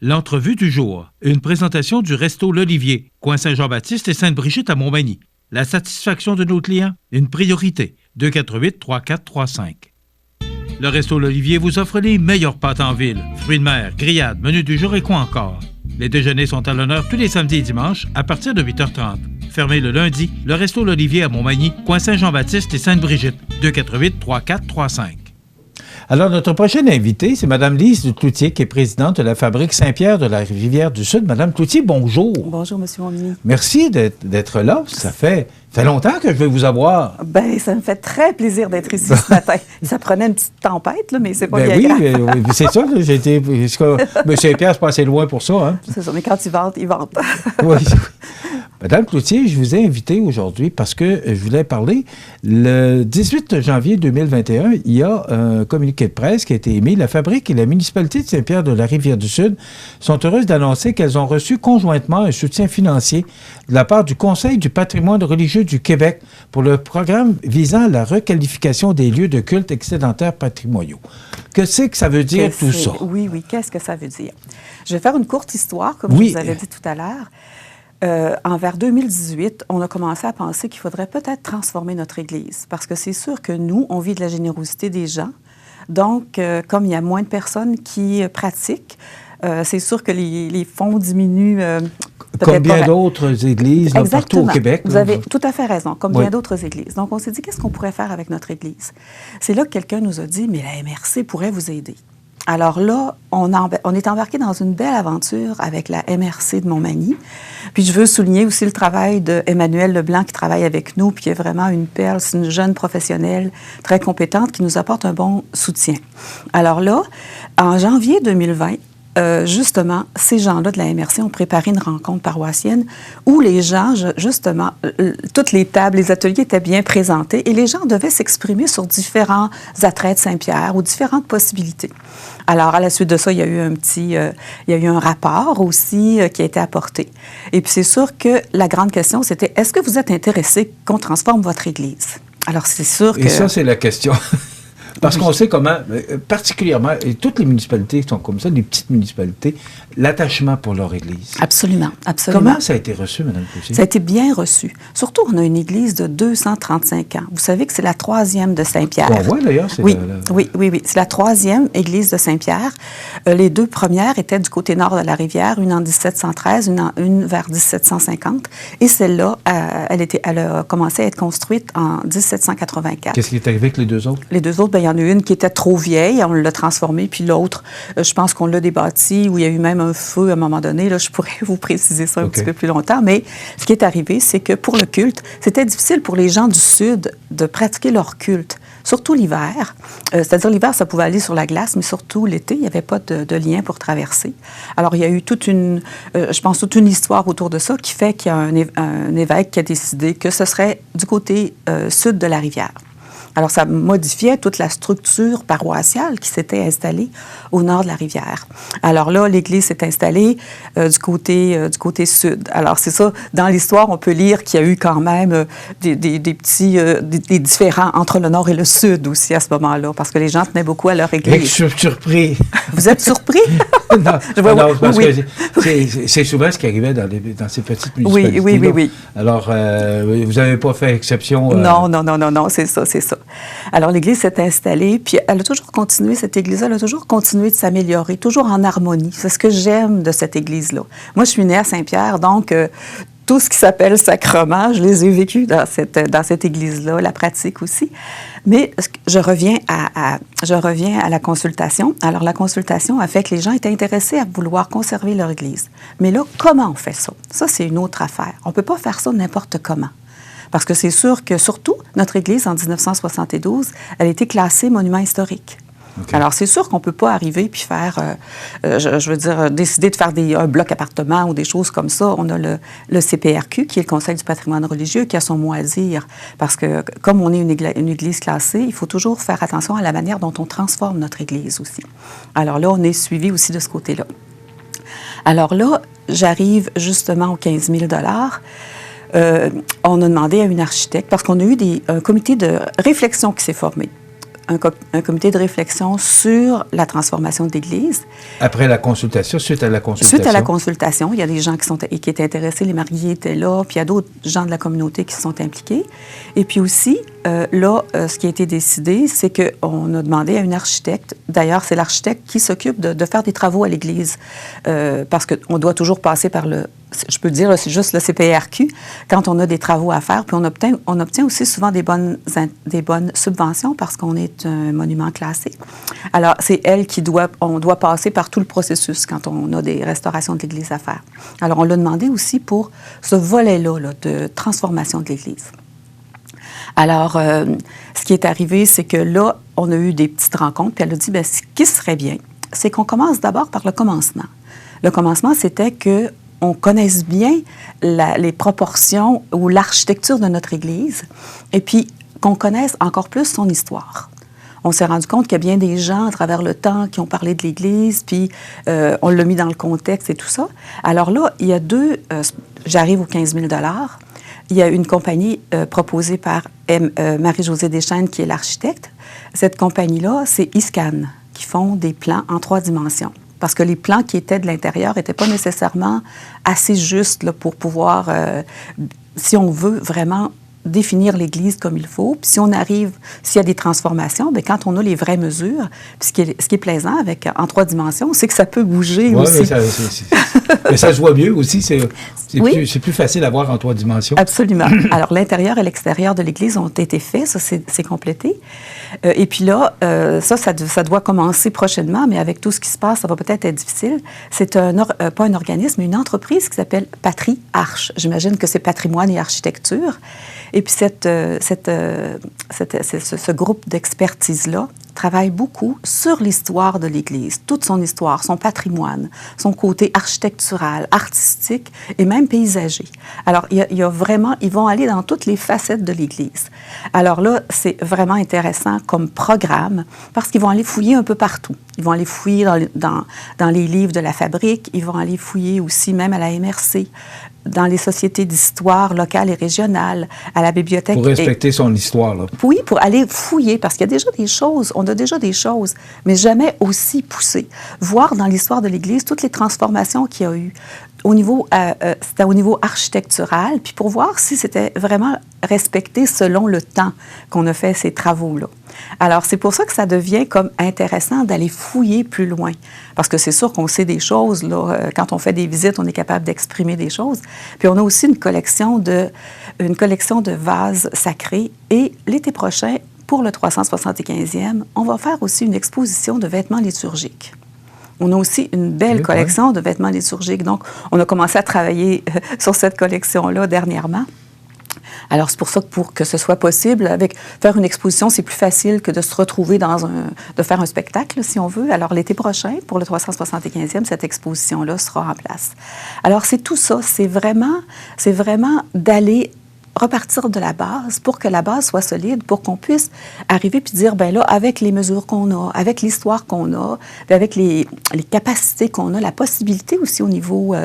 L'entrevue du jour. Une présentation du Resto L'Olivier, coin Saint-Jean-Baptiste et Sainte-Brigitte à Montmagny. La satisfaction de nos clients, une priorité. 248-3435. Le Resto L'Olivier vous offre les meilleures pâtes en ville. Fruits de mer, grillades, menu du jour et quoi encore. Les déjeuners sont à l'honneur tous les samedis et dimanches à partir de 8h30. Fermé le lundi, le Resto L'Olivier à Montmagny, coin Saint-Jean-Baptiste et Sainte-Brigitte. 248-3435. Alors, notre prochaine invitée, c'est Mme Lise Cloutier, qui est présidente de la fabrique Saint-Pierre de la Rivière-du-Sud. Mme Cloutier, bonjour. Bonjour, M. Montminy. Merci d'être là. Ça fait longtemps que je vais vous avoir. Bien, ça me fait très plaisir d'être ici ce matin. Ça prenait une petite tempête, là, mais c'est pas bien grave. Oui, c'est ça. J'ai été... M. Saint-Pierre, c'est pas assez loin pour ça. Hein? C'est ça, mais quand il vente, il vente. Oui. Madame Cloutier, je vous ai invité aujourd'hui parce que je voulais parler. Le 18 janvier 2021, il y a un communiqué de presse qui a été émis. La fabrique et la municipalité de Saint-Pierre de la Rivière-du-Sud sont heureuses d'annoncer qu'elles ont reçu conjointement un soutien financier de la part du Conseil du patrimoine religieux du Québec pour le programme visant la requalification des lieux de culte excédentaires patrimoniaux. Que c'est que ça veut dire tout ça? Oui, qu'est-ce que ça veut dire? Je vais faire une courte histoire, comme je vous avais dit tout à l'heure. Vers 2018, on a commencé à penser qu'il faudrait peut-être transformer notre Église, parce que c'est sûr que nous, on vit de la générosité des gens. Donc, comme il y a moins de personnes qui pratiquent, c'est sûr que les fonds diminuent. Comme bien d'autres églises partout au Québec. Vous avez tout à fait raison, comme bien d'autres églises. Donc, on s'est dit, qu'est-ce qu'on pourrait faire avec notre Église? C'est là que quelqu'un nous a dit, mais la MRC pourrait vous aider. Alors là, on est embarqué dans une belle aventure avec la MRC de Montmagny. Puis je veux souligner aussi le travail d'Emmanuel Leblanc qui travaille avec nous, puis qui est vraiment une perle, c'est une jeune professionnelle très compétente qui nous apporte un bon soutien. Alors là, en janvier 2020, justement, ces gens-là de la MRC ont préparé une rencontre paroissienne où les gens, justement, toutes les tables, les ateliers étaient bien présentés et les gens devaient s'exprimer sur différents attraits de Saint-Pierre ou différentes possibilités. Alors, à la suite de ça, il y a eu un rapport aussi qui a été apporté. Et puis, c'est sûr que la grande question, c'était, est-ce que vous êtes intéressé qu'on transforme votre Église? Alors, c'est sûr que... Et ça, c'est la question. Parce qu'on sait comment, particulièrement, et toutes les municipalités sont comme ça, les petites municipalités, l'attachement pour leur Église. Absolument. Comment ça a été reçu, Mme Cloutier? Ça a été bien reçu. Surtout, on a une Église de 235 ans. Vous savez que c'est la 3e de Saint-Pierre. On voit d'ailleurs. Oui. C'est la 3e Église de Saint-Pierre. Les deux premières étaient du côté nord de la rivière, une en 1713, une vers 1750. Et celle-là, elle a commencé à être construite en 1784. Qu'est-ce qui est arrivé avec les deux autres? Les deux autres, il y en a une qui était trop vieille, on l'a transformée, puis l'autre, je pense qu'on l'a débâtie, où il y a eu même un feu à un moment donné. Là, je pourrais vous préciser ça un petit peu plus longtemps, mais ce qui est arrivé, c'est que pour le culte, c'était difficile pour les gens du Sud de pratiquer leur culte, surtout l'hiver. C'est-à-dire l'hiver, ça pouvait aller sur la glace, mais surtout l'été, il n'y avait pas de lien pour traverser. Alors, il y a eu toute une histoire autour de ça qui fait qu'il y a un évêque qui a décidé que ce serait du côté sud de la rivière. Alors, ça modifiait toute la structure paroissiale qui s'était installée au nord de la rivière. Alors là, l'Église s'est installée du côté sud. Alors, c'est ça, dans l'histoire, on peut lire qu'il y a eu quand même des différends entre le nord et le sud aussi à ce moment-là, parce que les gens tenaient beaucoup à leur Église. Je suis surpris. Vous êtes surpris? Non, parce que c'est souvent ce qui arrivait dans ces petites municipalités. Oui. Alors, vous n'avez pas fait exception? Non, c'est ça. Alors, l'Église s'est installée, puis elle a toujours continué, cette Église-là, elle a toujours continué de s'améliorer, toujours en harmonie. C'est ce que j'aime de cette Église-là. Moi, je suis née à Saint-Pierre, donc tout ce qui s'appelle sacrement, je les ai vécus dans cette Église-là, la pratique aussi. Mais je reviens à la consultation. Alors, la consultation a fait que les gens étaient intéressés à vouloir conserver leur Église. Mais là, comment on fait ça? Ça, c'est une autre affaire. On ne peut pas faire ça n'importe comment. Parce que c'est sûr que, surtout, notre Église, en 1972, elle a été classée monument historique. Okay. Alors, c'est sûr qu'on ne peut pas arriver puis faire, décider de faire un bloc appartement ou des choses comme ça. On a le CPRQ, qui est le Conseil du patrimoine religieux, qui a son mot à dire. Parce que, comme on est une église classée, il faut toujours faire attention à la manière dont on transforme notre Église aussi. Alors là, on est suivi aussi de ce côté-là. Alors là, j'arrive justement aux 15 000 on a demandé à une architecte, parce qu'on a eu un comité de réflexion qui s'est formé. un comité de réflexion sur la transformation de l'Église. Après la consultation, suite à la consultation? Suite à la consultation, il y a des gens qui étaient intéressés, les mariés étaient là, puis il y a d'autres gens de la communauté qui se sont impliqués. Et puis aussi, ce qui a été décidé, c'est qu'on a demandé à une architecte, d'ailleurs, c'est l'architecte qui s'occupe de faire des travaux à l'Église, parce qu'on doit toujours passer par je peux le dire, c'est juste le CPRQ, quand on a des travaux à faire, puis on obtient aussi souvent des bonnes subventions parce qu'on est un monument classé. Alors, c'est elle on doit passer par tout le processus quand on a des restaurations de l'Église à faire. Alors, on l'a demandé aussi pour ce volet-là de transformation de l'Église. Alors, ce qui est arrivé, c'est que là, on a eu des petites rencontres, puis elle a dit, ce qui serait bien, c'est qu'on commence d'abord par le commencement. Le commencement, c'était qu'on connaisse bien les proportions ou l'architecture de notre Église, et puis qu'on connaisse encore plus son histoire. On s'est rendu compte qu'il y a bien des gens à travers le temps qui ont parlé de l'Église, puis on l'a mis dans le contexte et tout ça. Alors là, il y a j'arrive aux 15 000 $. Il y a une compagnie proposée par Marie-Josée Deschênes, qui est l'architecte. Cette compagnie-là, c'est ISCAN, qui font des plans en 3 dimensions. Parce que les plans qui étaient de l'intérieur n'étaient pas nécessairement assez justes là, pour pouvoir, si on veut vraiment définir l'Église comme il faut. Puis s'il y a des transformations, bien, quand on a les vraies mesures, puis ce qui est plaisant en 3 dimensions, c'est que ça peut bouger aussi. Mais ça se voit mieux aussi. C'est plus facile à voir en 3 dimensions. Absolument. Alors, l'intérieur et l'extérieur de l'Église ont été faits. Ça, c'est complété. Et puis là, ça doit commencer prochainement, mais avec tout ce qui se passe, ça va peut-être être difficile. C'est pas un organisme, mais une entreprise qui s'appelle Patrie Arche. J'imagine que c'est patrimoine et architecture. Et puis, ce groupe d'expertise-là travaille beaucoup sur l'histoire de l'Église, toute son histoire, son patrimoine, son côté architectural, artistique et même paysager. Alors, il y a vraiment, ils vont aller dans toutes les facettes de l'Église. Alors là, c'est vraiment intéressant comme programme parce qu'ils vont aller fouiller un peu partout. Ils vont aller fouiller dans les livres de la Fabrique, ils vont aller fouiller aussi même à la MRC, dans les sociétés d'histoire locales et régionales, à la bibliothèque. Pour respecter son histoire, là. Oui, pour aller fouiller, parce qu'il y a déjà des choses, on a déjà des choses, mais jamais aussi poussées. Voir dans l'histoire de l'Église toutes les transformations qu'il y a eu. C'était au niveau architectural, puis pour voir si c'était vraiment respecté selon le temps qu'on a fait ces travaux-là. Alors, c'est pour ça que ça devient comme intéressant d'aller fouiller plus loin. Parce que c'est sûr qu'on sait des choses, là. Quand on fait des visites, on est capable d'exprimer des choses. Puis on a aussi une collection de vases sacrés. Et l'été prochain, pour le 375e, on va faire aussi une exposition de vêtements liturgiques. On a aussi une belle collection de vêtements liturgiques. Donc, on a commencé à travailler sur cette collection-là dernièrement. Alors, c'est pour ça que pour que ce soit possible, faire une exposition, c'est plus facile que de se retrouver de faire un spectacle, si on veut. Alors, l'été prochain, pour le 375e, cette exposition-là sera en place. Alors, c'est tout ça. C'est vraiment d'aller repartir de la base pour que la base soit solide, pour qu'on puisse arriver puis dire, bien là, avec les mesures qu'on a, avec l'histoire qu'on a, avec les capacités qu'on a, la possibilité aussi au niveau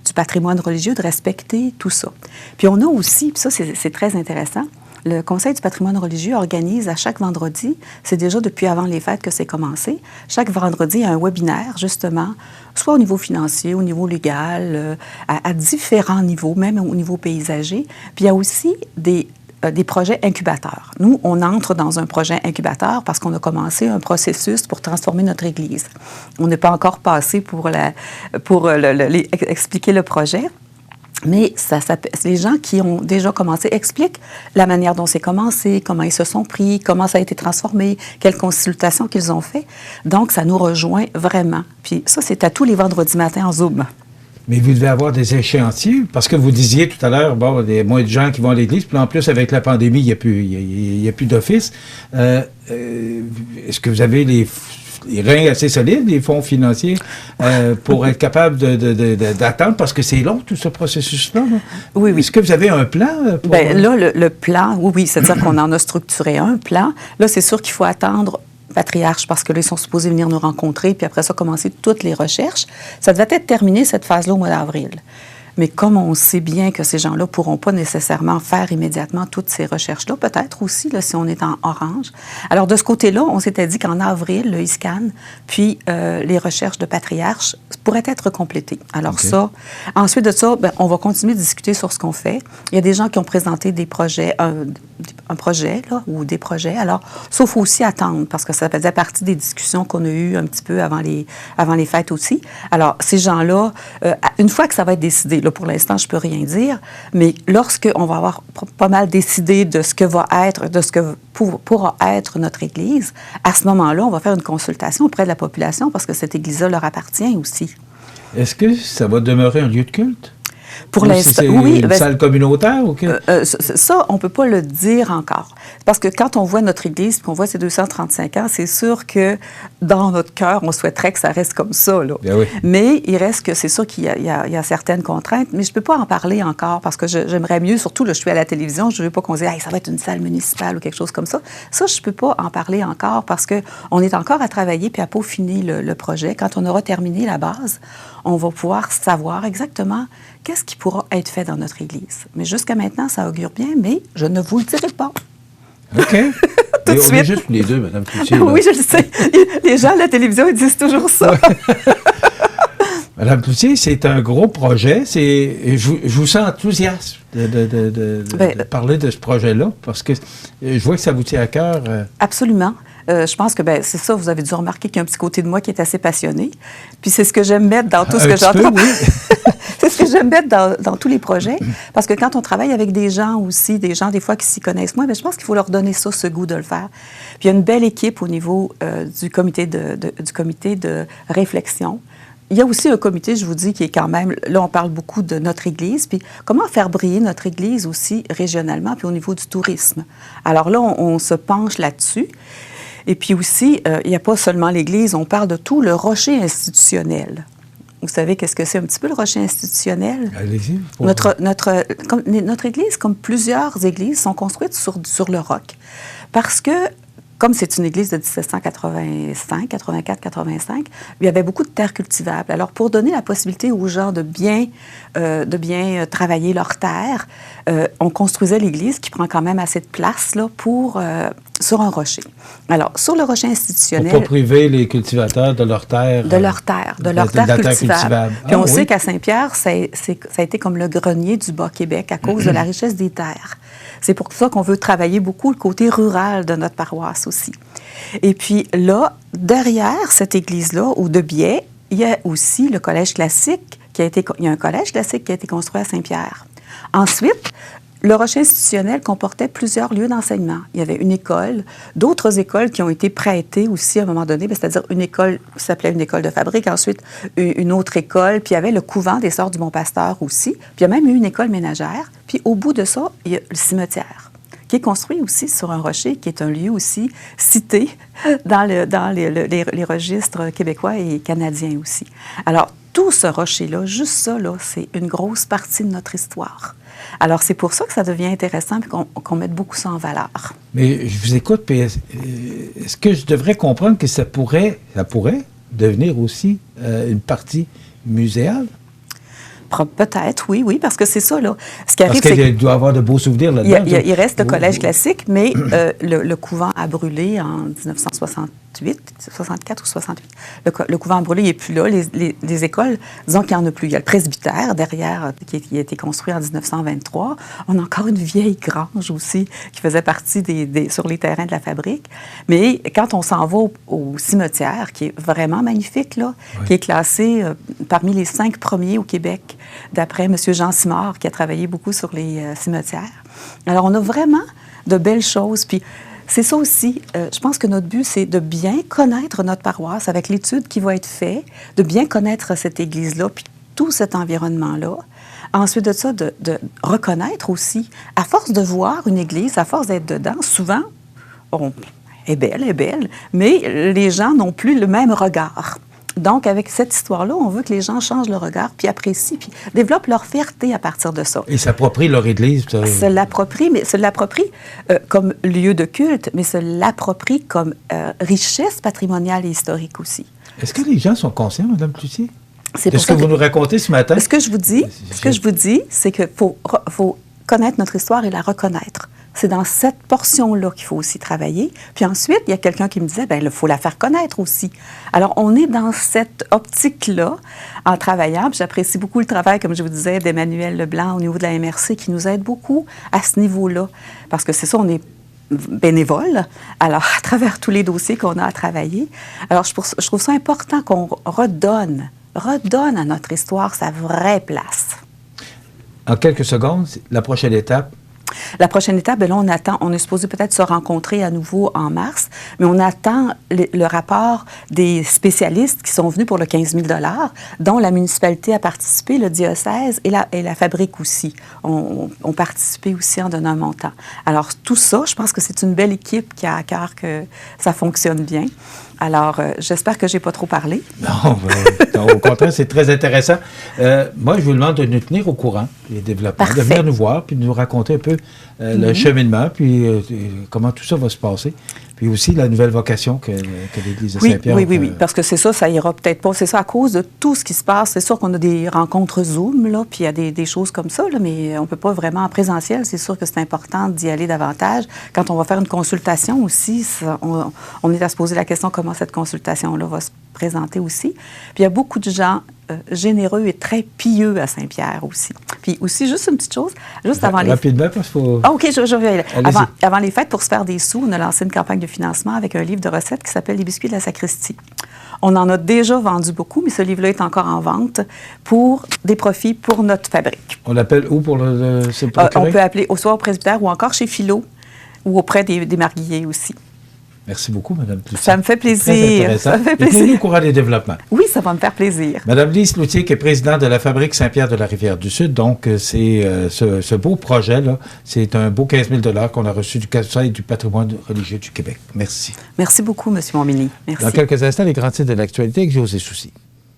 du patrimoine religieux de respecter tout ça. Puis on a aussi, puis ça c'est très intéressant, le Conseil du patrimoine religieux organise à chaque vendredi, c'est déjà depuis avant les fêtes que c'est commencé, chaque vendredi, il y a un webinaire, justement, soit au niveau financier, au niveau légal, à différents niveaux, même au niveau paysager. Puis il y a aussi des projets incubateurs. Nous, on entre dans un projet incubateur parce qu'on a commencé un processus pour transformer notre Église. On n'est pas encore passé pour expliquer le projet. Mais les gens qui ont déjà commencé expliquent la manière dont c'est commencé, comment ils se sont pris, comment ça a été transformé, quelles consultations qu'ils ont fait. Donc, ça nous rejoint vraiment. Puis ça, c'est à tous les vendredis matins en Zoom. Mais vous devez avoir des échéanciers, parce que vous disiez tout à l'heure, bon, il y a moins de gens qui vont à l'église, puis en plus, avec la pandémie, il n'y a plus d'office. Est-ce que vous avez les reins assez solides, les fonds financiers, pour être capable d'attendre, parce que c'est long, tout ce processus-là. Là. Oui. Est-ce que vous avez un plan? Bien, là, le plan, oui, c'est-à-dire qu'on en a structuré un plan. Là, c'est sûr qu'il faut attendre Patriarche, parce que là, ils sont supposés venir nous rencontrer, puis après ça, commencer toutes les recherches. Ça devait être terminé, cette phase-là, au mois d'avril. Mais comme on sait bien que ces gens-là ne pourront pas nécessairement faire immédiatement toutes ces recherches-là, peut-être aussi, là, si on est en orange. Alors, de ce côté-là, on s'était dit qu'en avril, le ISCAN, puis les recherches de patriarches pourraient être complétées. Alors ça, ensuite de ça, on va continuer de discuter sur ce qu'on fait. Il y a des gens qui ont présenté des projets, un projet, là, ou des projets. Alors, ça, il faut aussi attendre, parce que ça faisait partie des discussions qu'on a eues un petit peu avant les fêtes aussi. Alors, ces gens-là, une fois que ça va être décidé, là, pour l'instant, je ne peux rien dire, mais lorsqu'on va avoir pas mal décidé de ce que va être, de ce que pourra être notre Église, à ce moment-là, on va faire une consultation auprès de la population, parce que cette Église-là leur appartient aussi. Est-ce que ça va demeurer un lieu de culte? Pour l'instant, oui. Une salle communautaire ou quoi? Ça, on ne peut pas le dire encore. Parce que quand on voit notre Église et qu'on voit ces 235 ans, c'est sûr que dans notre cœur, on souhaiterait que ça reste comme ça. Là. Bien oui. Mais il reste que c'est sûr qu'il y a certaines contraintes, mais je ne peux pas en parler encore parce que j'aimerais mieux, surtout là, je suis à la télévision, je ne veux pas qu'on dise hey, ça va être une salle municipale ou quelque chose comme ça. Ça, je ne peux pas en parler encore parce qu'on est encore à travailler puis à peaufiner le projet. Quand on aura terminé la base, on va pouvoir savoir exactement qu'est-ce qui pourra être fait dans notre Église. Mais jusqu'à maintenant, ça augure bien, mais je ne vous le dirai pas. OK. Tout de suite. On est juste les deux, Mme Cloutier. Oui, je le sais. Les gens à la télévision, ils disent toujours ça. Mme Cloutier, c'est un gros projet. Je vous sens enthousiaste de parler de ce projet-là, parce que je vois que ça vous tient à cœur. Absolument. Je pense que c'est ça, vous avez dû remarquer qu'il y a un petit côté de moi qui est assez passionné. Puis c'est ce que j'aime mettre dans tout ce que j'entends. Oui. C'est ce que j'aime mettre dans tous les projets. Parce que quand on travaille avec des gens aussi, des gens des fois qui s'y connaissent moins, je pense qu'il faut leur donner ça, ce goût de le faire. Puis il y a une belle équipe au niveau du comité de réflexion. Il y a aussi un comité, je vous dis, qui est quand même... Là, on parle beaucoup de notre Église, puis comment faire briller notre Église aussi régionalement, puis au niveau du tourisme. Alors là, on se penche là-dessus. Et puis aussi, il n'y a pas seulement l'Église, on parle de tout le rocher institutionnel. Vous savez qu'est-ce que c'est un petit peu le rocher institutionnel? Allez-y. Notre Église, comme plusieurs églises, sont construites sur le roc. Parce que, comme c'est une église de 1785, 84, 85, il y avait beaucoup de terres cultivables. Alors, pour donner la possibilité aux gens de bien travailler leurs terres, on construisait l'église qui prend quand même assez de place là, sur un rocher. Alors, sur le rocher institutionnel... Pour ne pas priver les cultivateurs de leurs terres. De leurs terres cultivables. Puis on sait qu'à Saint-Pierre, ça a été comme le grenier du Bas-Québec à cause de la richesse des terres. C'est pour ça qu'on veut travailler beaucoup le côté rural de notre paroisse aussi. Et puis là, derrière cette église-là, ou de biais, il y a aussi le collège classique il y a un collège classique qui a été construit à Saint-Pierre. Ensuite, le rocher institutionnel comportait plusieurs lieux d'enseignement. Il y avait une école, d'autres écoles qui ont été prêtées aussi à un moment donné, c'est-à-dire une école qui s'appelait une école de fabrique, ensuite une autre école, puis il y avait le couvent des Sœurs du Bon-Pasteur aussi, puis il y a même eu une école ménagère, puis au bout de ça, il y a le cimetière, qui est construit aussi sur un rocher, qui est un lieu aussi cité dans les registres québécois et canadiens aussi. Alors, tout ce rocher-là, juste ça, là, c'est une grosse partie de notre histoire. Alors, c'est pour ça que ça devient intéressant et qu'on mette beaucoup ça en valeur. Mais je vous écoute, puis est-ce que je devrais comprendre que ça pourrait devenir aussi une partie muséale? Peut-être, oui, parce que c'est ça, là. Ce qui arrive, parce qu'il doit y avoir de beaux souvenirs là-dedans. Il reste le collège classique, mais le couvent a brûlé en 64 ou 68. Le couvent a brûlé, il n'est plus là. Les écoles, disons qu'il n'y en a plus. Il y a le presbytère derrière, qui a été construit en 1923. On a encore une vieille grange aussi, qui faisait partie sur les terrains de la fabrique. Mais quand on s'en va au cimetière, qui est vraiment magnifique, là, qui est classé parmi les 5 premiers au Québec, d'après M. Jean Simard, qui a travaillé beaucoup sur les cimetières. Alors, on a vraiment de belles choses. Puis, c'est ça aussi. Je pense que notre but, c'est de bien connaître notre paroisse avec l'étude qui va être faite, de bien connaître cette église-là, puis tout cet environnement-là. Ensuite de ça, de reconnaître aussi, à force de voir une église, à force d'être dedans, souvent, elle est belle, mais les gens n'ont plus le même regard. Donc, avec cette histoire-là, on veut que les gens changent le regard, puis apprécient, puis développent leur fierté à partir de ça. Et s'approprient leur Église. Se l'approprient comme lieu de culte, mais se l'approprient comme richesse patrimoniale et historique aussi. Est-ce que les gens sont conscients, Mme Cloutier? C'est ce que vous nous racontez ce matin? Ce que je vous dis, c'est qu'il faut connaître notre histoire et la reconnaître. C'est dans cette portion-là qu'il faut aussi travailler. Puis ensuite, il y a quelqu'un qui me disait, bien, il faut la faire connaître aussi. Alors, on est dans cette optique-là en travaillant. Puis j'apprécie beaucoup le travail, comme je vous disais, d'Emmanuel Leblanc au niveau de la MRC qui nous aide beaucoup à ce niveau-là. Parce que c'est ça, on est bénévole, alors à travers tous les dossiers qu'on a à travailler. Alors, je trouve ça important qu'on redonne à notre histoire sa vraie place. En quelques secondes, la prochaine étape? La prochaine étape, bien là, on est supposé peut-être se rencontrer à nouveau en mars, mais on attend le rapport des spécialistes qui sont venus pour le 15 000 $, dont la municipalité a participé, le diocèse et la fabrique aussi ont participé aussi en donnant un montant. Alors, tout ça, je pense que c'est une belle équipe qui a à cœur que ça fonctionne bien. Alors, j'espère que je n'ai pas trop parlé. Non, au contraire, c'est très intéressant. Moi, je vous demande de nous tenir au courant des développements, de venir nous voir, puis de nous raconter un peu le cheminement, puis comment tout ça va se passer. Puis aussi la nouvelle vocation que l'Église de Saint-Pierre... Oui, parce que c'est ça ira peut-être pas. C'est ça, à cause de tout ce qui se passe. C'est sûr qu'on a des rencontres Zoom, là, puis il y a des choses comme ça, là, mais on ne peut pas vraiment en présentiel. C'est sûr que c'est important d'y aller davantage. Quand on va faire une consultation aussi, on est à se poser la question comment cette consultation-là va se présenter aussi. Puis il y a beaucoup de gens généreux et très pieux à Saint-Pierre aussi. Puis aussi, juste une petite chose, juste avant les... Rapidement, parce qu'il faut... Ah, OK, je vais aller. Avant les fêtes, pour se faire des sous, on a lancé une campagne de financement avec un livre de recettes qui s'appelle « Les biscuits de la sacristie ». On en a déjà vendu beaucoup, mais ce livre-là est encore en vente pour des profits pour notre fabrique. On l'appelle où pour se procurer? On peut appeler soit au presbytère ou encore chez Philo ou auprès des marguilliers aussi. Merci beaucoup, Mme Cloutier. Ça me fait plaisir. Ça me fait plaisir. Tenez-nous au courant des développements. Oui, ça va me faire plaisir. Mme Lise Cloutier, qui est présidente de la Fabrique Saint-Pierre de la Rivière-du-Sud. Donc, c'est ce beau projet-là. C'est un beau 15 000 $ qu'on a reçu du Conseil du patrimoine religieux du Québec. Merci. Merci beaucoup, M. Montminy. Merci. Dans quelques instants, les grands titres de l'actualité avec José Soucy.